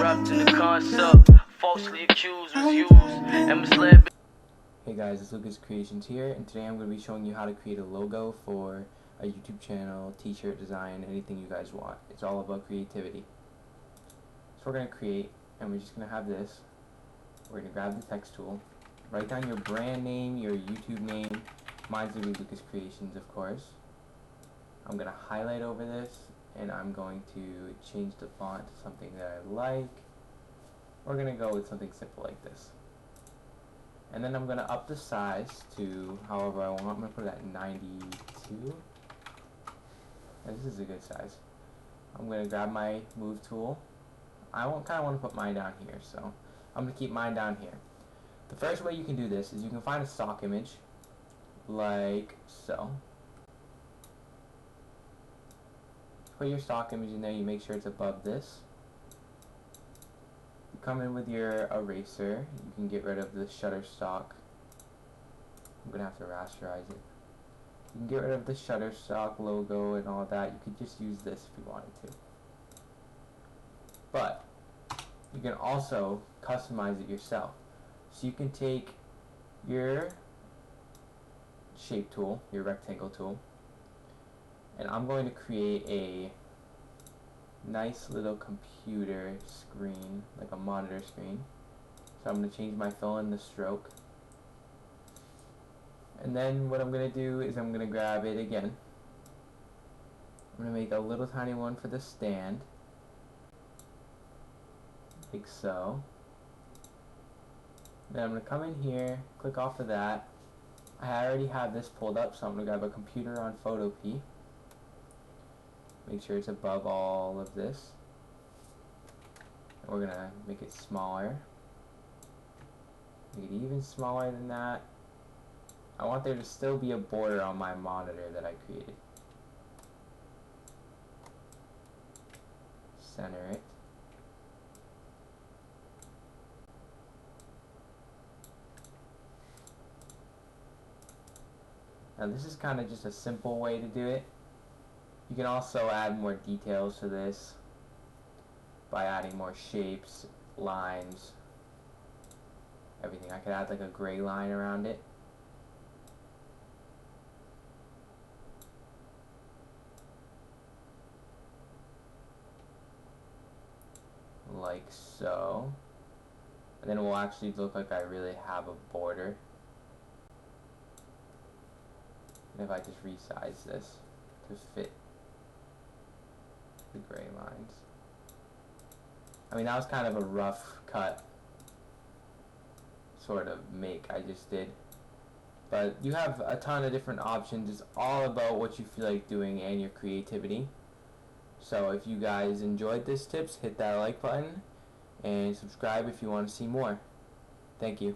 corrupting the concept, falsely accused was used and misled. Hey guys, it's Lucas Creations here, and today I'm going to be showing you how to create a logo for a YouTube channel, t-shirt design, anything you guys want. It's all about creativity. So we're going to create, and we're just going to have this. We're going to grab the text tool, write down your brand name, your YouTube name. Mine's going to be Lucas Creations, of course. I'm going to highlight over this, and I'm going to change the font to something that I like. We're going to go with something simple like this. And then I'm going to up the size to however I want. I'm going to put it at 92. And this is a good size. I'm going to grab my move tool. I kind of want to put mine down here, so I'm going to keep mine down here. The first way you can do this is you can find a stock image, like so. Put your stock image in there, you make sure it's above this. Come in with your eraser. You can get rid of the Shutterstock. I'm gonna have to rasterize it. You can get rid of the Shutterstock logo and all that. You could just use this if you wanted to. But you can also customize it yourself. So you can take your shape tool, your rectangle tool, and I'm going to create a nice little computer screen, like a monitor screen. So I'm going to change my fill in the stroke. And then what I'm going to do is I'm going to grab it again. I'm going to make a little tiny one for the stand, like so. Then I'm going to come in here, click off of that. I already have this pulled up, so I'm going to grab a computer on Photopea. Make sure it's above all of this. And we're going to make it smaller. Make it even smaller than that. I want there to still be a border on my monitor that I created. Center it. Now this is kind of just a simple way to do it. You can also add more details to this by adding more shapes, lines, everything. I could add like a gray line around it. Like so. And then it will actually look like I really have a border. And if I just resize this to fit the gray lines. I mean, that was kind of a rough cut sort of make I just did. But you have a ton of different options. It's all about what you feel like doing and your creativity. So if you guys enjoyed this tips, hit that like button and subscribe if you want to see more. Thank you.